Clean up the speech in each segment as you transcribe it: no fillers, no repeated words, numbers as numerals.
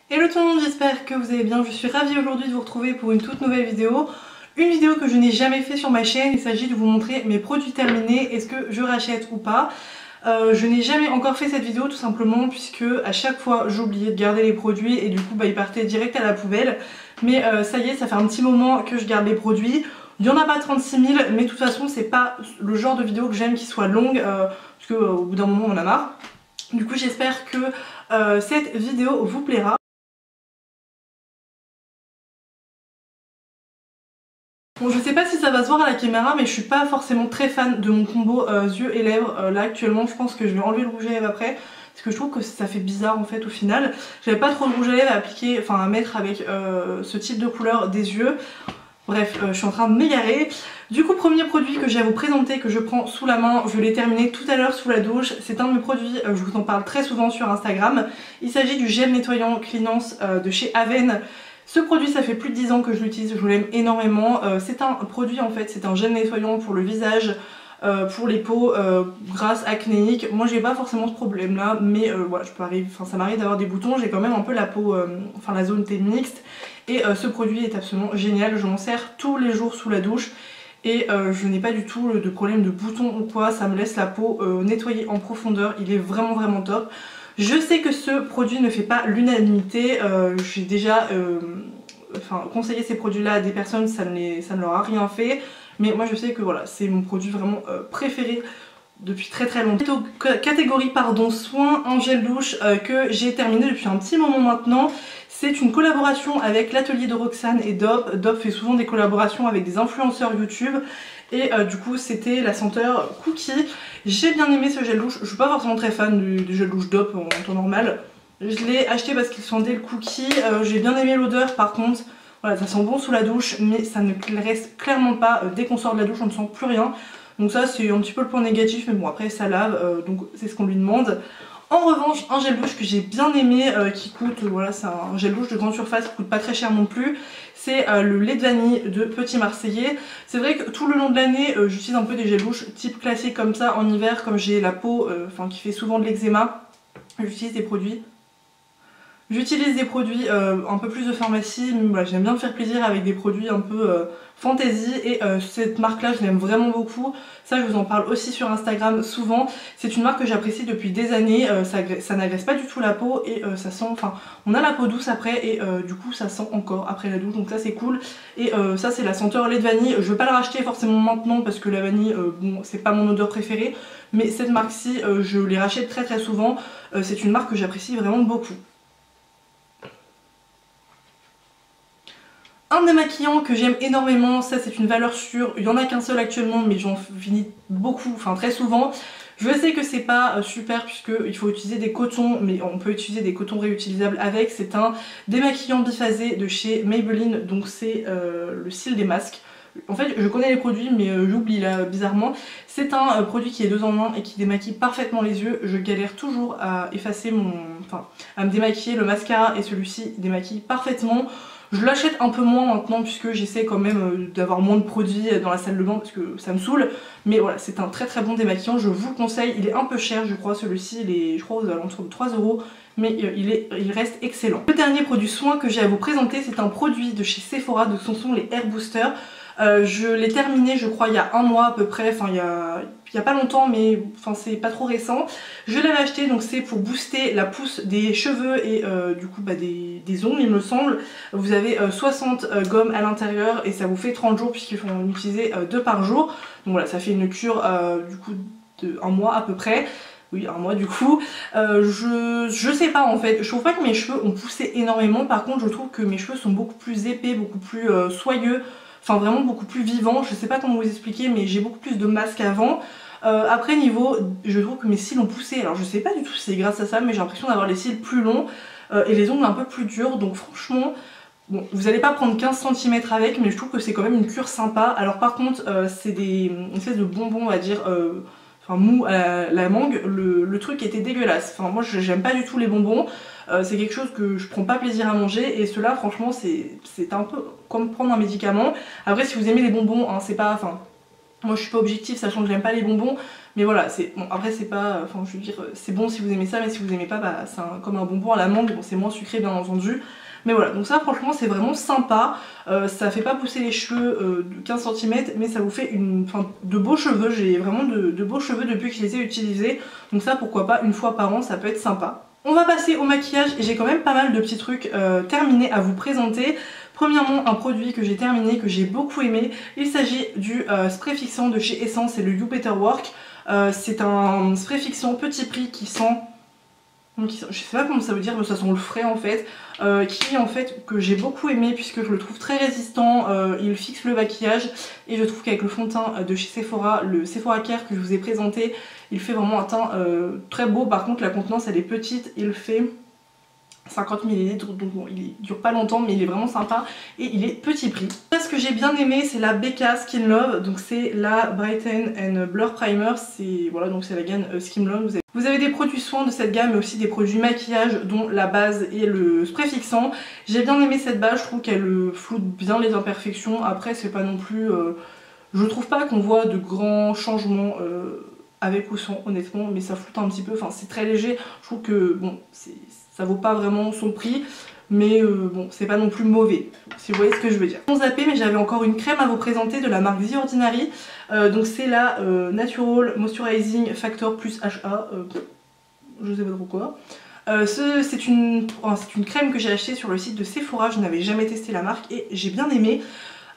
Hello tout le monde, j'espère que vous allez bien. Je suis ravie aujourd'hui de vous retrouver pour une toute nouvelle vidéo. Une vidéo que je n'ai jamais fait sur ma chaîne. Il s'agit de vous montrer mes produits terminés, est-ce que je rachète ou pas. Je n'ai jamais encore fait cette vidéo tout simplement puisque à chaque fois j'oubliais de garder les produits et du coup ils partaient direct à la poubelle. Mais ça y est, ça fait un petit moment que je garde les produits. Il n'y en a pas 36 000 mais de toute façon c'est pas le genre de vidéo que j'aime qui soit longue parce qu'au bout d'un moment on en a marre. Du coup j'espère que cette vidéo vous plaira. Bon, je sais pas si ça va se voir à la caméra mais je suis pas forcément très fan de mon combo yeux et lèvres là actuellement. Je pense que je vais enlever le rouge à lèvres après parce que je trouve que ça fait bizarre en fait au final. J'avais pas trop de rouge à lèvres à appliquer, enfin à mettre avec ce type de couleur des yeux. Bref, je suis en train de m'égarer. Du coup, premier produit que j'ai à vous présenter, que je prends sous la main, je l'ai terminé tout à l'heure sous la douche. C'est un de mes produits, je vous en parle très souvent sur Instagram. Il s'agit du gel nettoyant Cleanance de chez Aven. Ce produit, ça fait plus de 10 ans que je l'utilise, je l'aime énormément. C'est un produit en fait, c'est un gel nettoyant pour le visage, pour les peaux grasses, acnéiques. Moi j'ai pas forcément ce problème là, mais voilà, ça m'arrive d'avoir des boutons, j'ai quand même un peu la peau, enfin la zone T mixte. Et ce produit est absolument génial, je m'en sers tous les jours sous la douche. Et je n'ai pas du tout de problème de boutons ou quoi, ça me laisse la peau nettoyée en profondeur, il est vraiment top. Je sais que ce produit ne fait pas l'unanimité, j'ai déjà conseillé ces produits là à des personnes, ça ne leur a rien fait. Mais moi je sais que voilà, c'est mon produit vraiment préféré depuis très longtemps. Catégorie soins en gel douche que j'ai terminé depuis un petit moment maintenant. C'est une collaboration avec l'atelier de Roxane et Dop. Dop fait souvent des collaborations avec des influenceurs YouTube. Et du coup c'était la senteur Cookie. J'ai bien aimé ce gel douche. Je suis pas forcément très fan du gel douche Dop en temps normal. Je l'ai acheté parce qu'il sentait le Cookie. J'ai bien aimé l'odeur par contre. Voilà, ça sent bon sous la douche mais ça ne reste clairement pas. Dès qu'on sort de la douche on ne sent plus rien. Donc ça c'est un petit peu le point négatif mais bon après ça lave donc c'est ce qu'on lui demande. En revanche, un gel douche que j'ai bien aimé qui coûte, voilà, c'est un gel douche de grande surface qui coûte pas très cher non plus. C'est le lait de vanille de Petit Marseillais. C'est vrai que tout le long de l'année, j'utilise un peu des gels douches type classique comme ça en hiver, comme j'ai la peau qui fait souvent de l'eczéma. J'utilise des produits. Un peu plus de pharmacie, mais voilà, j'aime bien me faire plaisir avec des produits un peu fantasy et cette marque là je l'aime vraiment beaucoup. Ça je vous en parle aussi sur Instagram souvent. C'est une marque que j'apprécie depuis des années, ça n'agresse pas du tout la peau et ça sent, enfin on a la peau douce après et du coup ça sent encore après la douche donc ça c'est cool. Et ça c'est la senteur lait de vanille, je veux pas la racheter forcément maintenant parce que la vanille bon c'est pas mon odeur préférée. Mais cette marque ci je les rachète très souvent, c'est une marque que j'apprécie vraiment beaucoup. Un démaquillant que j'aime énormément, ça c'est une valeur sûre, il n'y en a qu'un seul actuellement mais j'en finis beaucoup, enfin très souvent. Je sais que c'est pas super puisqu'il faut utiliser des cotons mais on peut utiliser des cotons réutilisables avec. C'est un démaquillant biphasé de chez Maybelline, donc c'est le cil des masques. En fait je connais les produits mais j'oublie là bizarrement. C'est un produit qui est 2 en 1 et qui démaquille parfaitement les yeux. Je galère toujours à effacer à me démaquiller, le mascara et celui-ci démaquille parfaitement. Je l'achète un peu moins maintenant puisque j'essaie quand même d'avoir moins de produits dans la salle de bain parce que ça me saoule. Mais voilà, c'est un très bon démaquillant, je vous le conseille. Il est un peu cher je crois, celui-ci il est je crois aux alentours de 3 €. Mais il reste excellent. Le dernier produit soin que j'ai à vous présenter, c'est un produit de chez Sephora, de sont les Hair Booster. Je l'ai terminé je crois il y a un mois à peu près, enfin il y a pas longtemps mais enfin c'est pas trop récent. Je l'avais acheté, donc c'est pour booster la pousse des cheveux et du coup des ongles il me semble. Vous avez 60 gommes à l'intérieur et ça vous fait 30 jours puisqu'il faut en utiliser 2 par jour. Donc voilà, ça fait une cure du coup de 1 mois à peu près. Oui, 1 mois du coup. Je sais pas en fait, je trouve pas que mes cheveux ont poussé énormément. Par contre je trouve que mes cheveux sont beaucoup plus épais, beaucoup plus soyeux. Enfin vraiment beaucoup plus vivant, je sais pas comment vous expliquer mais j'ai beaucoup plus de masque qu'avant. Après niveau, je trouve que mes cils ont poussé, alors je sais pas du tout si c'est grâce à ça mais j'ai l'impression d'avoir les cils plus longs et les ongles un peu plus durs donc franchement, bon vous allez pas prendre 15 cm avec mais je trouve que c'est quand même une cure sympa. Alors par contre c'est une espèce de bonbons on va dire, mou à la mangue, le truc était dégueulasse, enfin moi j'aime pas du tout les bonbons. C'est quelque chose que je prends pas plaisir à manger et cela franchement c'est un peu comme prendre un médicament. Après si vous aimez les bonbons, hein, c'est pas, enfin Moi je suis pas objective, sachant que j'aime pas les bonbons, mais voilà, c'est bon, après c'est pas, enfin je veux dire, c'est bon si vous aimez ça, mais si vous aimez pas, bah c'est comme un bonbon à la mangue, bon c'est moins sucré bien entendu. Mais voilà, donc ça franchement c'est vraiment sympa, ça fait pas pousser les cheveux de 15 cm, mais ça vous fait de beaux cheveux, j'ai vraiment de beaux cheveux depuis que je les ai utilisés, donc ça pourquoi pas une fois par an, ça peut être sympa. On va passer au maquillage et j'ai quand même pas mal de petits trucs terminés à vous présenter. Premièrement, un produit que j'ai terminé, que j'ai beaucoup aimé, il s'agit du spray fixant de chez Essence, c'est le You Better Work. C'est un spray fixant petit prix qui sent... je sais pas comment ça veut dire, mais ça sent le frais en fait, que j'ai beaucoup aimé puisque je le trouve très résistant, il fixe le maquillage et je trouve qu'avec le fond de teint de chez Sephora, le Sephora Care que je vous ai présenté, il fait vraiment un teint très beau. Par contre la contenance elle est petite, il fait 50 ml, donc bon, il dure pas longtemps mais il est vraiment sympa et il est petit prix. Ce que j'ai bien aimé c'est la BK Skin Love, donc c'est la Brighten and Blur Primer, c'est voilà, donc c'est la gamme Skin Love. Vous avez des produits soins de cette gamme mais aussi des produits maquillage dont la base et le spray fixant. J'ai bien aimé cette base, je trouve qu'elle floute bien les imperfections. Après c'est pas non plus... je trouve pas qu'on voit de grands changements avec ou sans honnêtement, mais ça floute un petit peu, enfin c'est très léger. Je trouve que bon, ça vaut pas vraiment son prix, mais bon, c'est pas non plus mauvais, si vous voyez ce que je veux dire. Sans zapper, mais j'avais encore une crème à vous présenter de la marque The Ordinary. Donc c'est la Natural Moisturizing Factor plus HA, je sais pas trop quoi. C'est une crème que j'ai achetée sur le site de Sephora, je n'avais jamais testé la marque et j'ai bien aimé.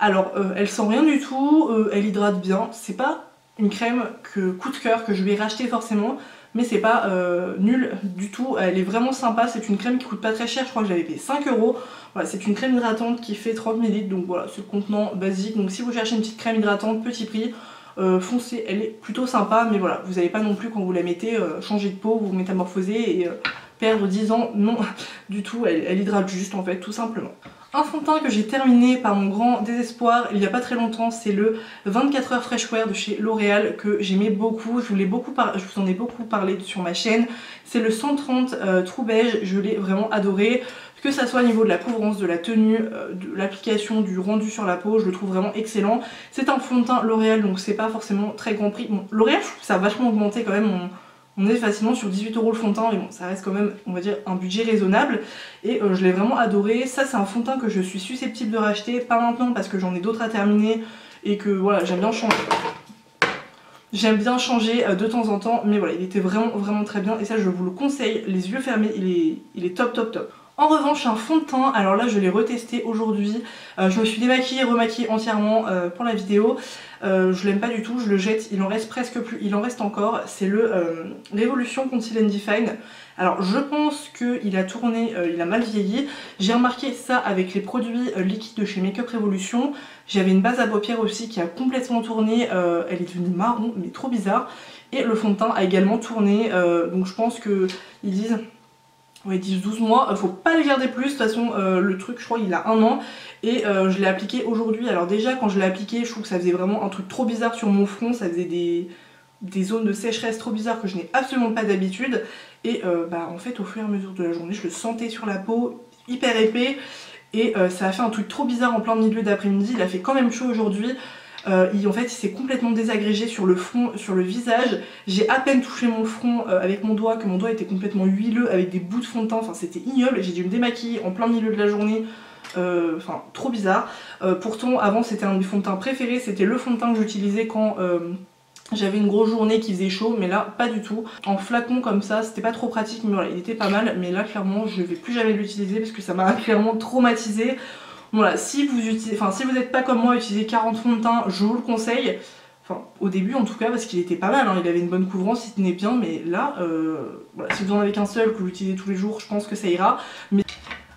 Alors elle sent rien du tout, elle hydrate bien, c'est pas une crème coup de cœur que je vais racheter forcément, mais c'est pas nul du tout, elle est vraiment sympa. C'est une crème qui coûte pas très cher, je crois que j'avais payé 5 €. Voilà, c'est une crème hydratante qui fait 30 ml, donc voilà, c'est le contenant basique. Donc si vous cherchez une petite crème hydratante, petit prix, foncez, elle est plutôt sympa, mais voilà, vous n'allez pas non plus quand vous la mettez changer de peau, vous métamorphoser et perdre 10 ans, non du tout, elle hydrate juste en fait, tout simplement. Un fond de teint que j'ai terminé par mon grand désespoir il n'y a pas très longtemps, c'est le 24 heures Fresh Wear de chez L'Oréal que j'aimais beaucoup, je vous en ai beaucoup parlé sur ma chaîne. C'est le 130 True Beige, je l'ai vraiment adoré, que ça soit au niveau de la couvrance, de la tenue, de l'application, du rendu sur la peau, je le trouve vraiment excellent. C'est un fond de teint L'Oréal donc c'est pas forcément très grand prix. Bon, L'Oréal je trouve que ça a vachement augmenté quand même, on est facilement sur 18 € le fond de teint, mais bon, ça reste quand même, on va dire, un budget raisonnable. Et je l'ai vraiment adoré. Ça, c'est un fond de teint que je suis susceptible de racheter. Pas maintenant parce que j'en ai d'autres à terminer et que voilà, j'aime bien changer. J'aime bien changer de temps en temps, mais voilà, il était vraiment très bien. Et ça, je vous le conseille, les yeux fermés, il est top. En revanche, un fond de teint, alors là je l'ai retesté aujourd'hui, je me suis démaquillée, remaquillée entièrement pour la vidéo, je l'aime pas du tout, je le jette, il en reste presque plus, il en reste encore, c'est le Révolution Conceal and Define. Alors je pense qu'il a tourné, il a mal vieilli, j'ai remarqué ça avec les produits liquides de chez Make Up Revolution, j'avais une base à paupières aussi qui a complètement tourné, elle est devenue marron mais trop bizarre, et le fond de teint a également tourné, donc je pense qu'ils disent... Ouais, 10-12 mois, faut pas les garder plus, de toute façon le truc je crois il a 1 an et je l'ai appliqué aujourd'hui. Alors déjà quand je l'ai appliqué je trouve que ça faisait vraiment un truc trop bizarre sur mon front, ça faisait des zones de sécheresse trop bizarres que je n'ai absolument pas d'habitude et bah en fait au fur et à mesure de la journée je le sentais sur la peau, hyper épais et ça a fait un truc trop bizarre en plein milieu d'après-midi, il a fait quand même chaud aujourd'hui. En fait il s'est complètement désagrégé sur le front, sur le visage. J'ai à peine touché mon front avec mon doigt, que mon doigt était complètement huileux avec des bouts de fond de teint, enfin c'était ignoble. J'ai dû me démaquiller en plein milieu de la journée, enfin trop bizarre. Pourtant avant c'était un de mes fonds de teint préférés, c'était le fond de teint que j'utilisais quand j'avais une grosse journée qui faisait chaud, mais là pas du tout. En flacon comme ça c'était pas trop pratique, mais voilà il était pas mal, mais là clairement je vais plus jamais l'utiliser parce que ça m'a clairement traumatisé. Voilà, si vous n'êtes pas comme moi, utilisez 40 fonds de teint, je vous le conseille. Enfin, au début en tout cas, parce qu'il était pas mal, hein, il avait une bonne couvrance, il tenait bien, mais là, voilà, si vous en avez qu'un seul, que vous l'utilisez tous les jours, je pense que ça ira. Mais...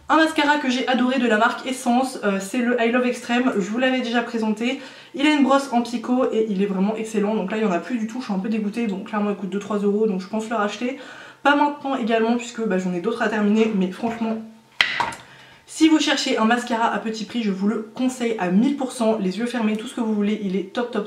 Un mascara que j'ai adoré de la marque Essence, c'est le I Love Extreme, je vous l'avais déjà présenté. Il a une brosse en picot et il est vraiment excellent, donc là il n'y en a plus du tout, je suis un peu dégoûtée, bon clairement il coûte 2-3 €, donc je pense le racheter. Pas maintenant également, puisque bah, j'en ai d'autres à terminer, mais franchement... Si vous cherchez un mascara à petit prix, je vous le conseille à 1000%, les yeux fermés, tout ce que vous voulez, il est top.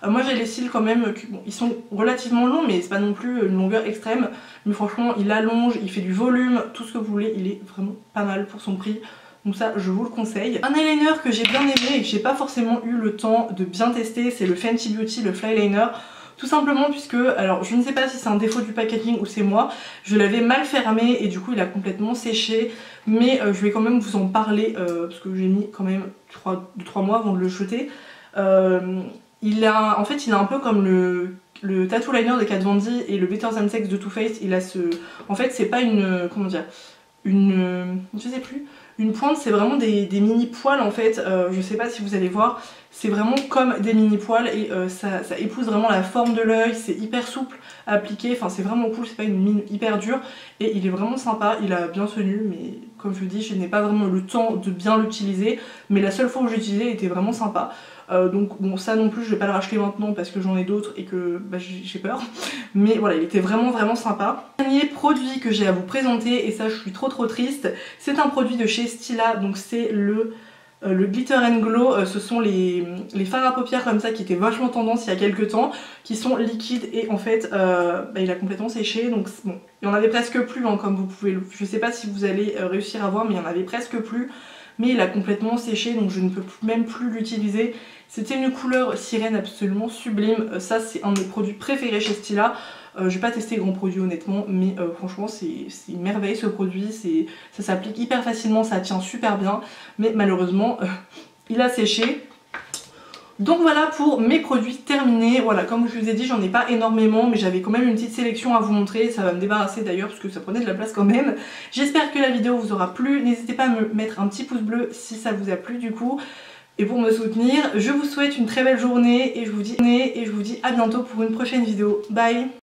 Moi j'ai les cils quand même, bon, ils sont relativement longs mais c'est pas non plus une longueur extrême, mais franchement il allonge, il fait du volume, tout ce que vous voulez, il est vraiment pas mal pour son prix. Donc ça je vous le conseille. Un eyeliner que j'ai bien aimé et que j'ai pas forcément eu le temps de bien tester, c'est le Fenty Beauty, le Fly Liner. Tout simplement puisque, alors je ne sais pas si c'est un défaut du packaging ou c'est moi, je l'avais mal fermé et du coup il a complètement séché. Mais je vais quand même vous en parler parce que j'ai mis quand même 2-3 mois avant de le jeter. En fait il a un peu comme le Tattoo Liner de Kat Von D et le Better Than Sex de Too Faced. Il a ce... En fait c'est pas une... comment dire, je sais plus, une pointe, c'est vraiment des mini poils en fait. Je sais pas si vous allez voir, c'est vraiment comme des mini poils et ça épouse vraiment la forme de l'œil, c'est hyper souple à appliquer, enfin c'est vraiment cool, c'est pas une mine hyper dure et il est vraiment sympa, il a bien tenu, mais comme je vous dis je n'ai pas vraiment le temps de bien l'utiliser, mais la seule fois où j'ai utilisé il était vraiment sympa. Donc bon, ça non plus je vais pas le racheter maintenant parce que j'en ai d'autres et que bah, j'ai peur, mais voilà, il était vraiment sympa. Dernier produit que j'ai à vous présenter, et ça je suis trop triste, c'est un produit de chez Stila, donc c'est le Glitter and Glow. Ce sont les fards à paupières comme ça qui étaient vachement tendance il y a quelques temps, qui sont liquides et en fait bah, il a complètement séché, donc bon, il y en avait presque plus hein, comme vous pouvez, je sais pas si vous allez réussir à voir, mais il y en avait presque plus. Mais il a complètement séché donc je ne peux même plus l'utiliser. C'était une couleur sirène absolument sublime. Ça c'est un de mes produits préférés chez Stila. Je vais pas tester les grands produits honnêtement, mais franchement c'est une merveille ce produit. Ça s'applique hyper facilement, ça tient super bien. Mais malheureusement il a séché. Donc voilà pour mes produits terminés. Voilà, comme je vous ai dit, j'en ai pas énormément, mais j'avais quand même une petite sélection à vous montrer. Ça va me débarrasser d'ailleurs parce que ça prenait de la place quand même. J'espère que la vidéo vous aura plu. N'hésitez pas à me mettre un petit pouce bleu si ça vous a plu du coup. Et pour me soutenir, je vous souhaite une très belle journée et je vous dis à bientôt pour une prochaine vidéo. Bye!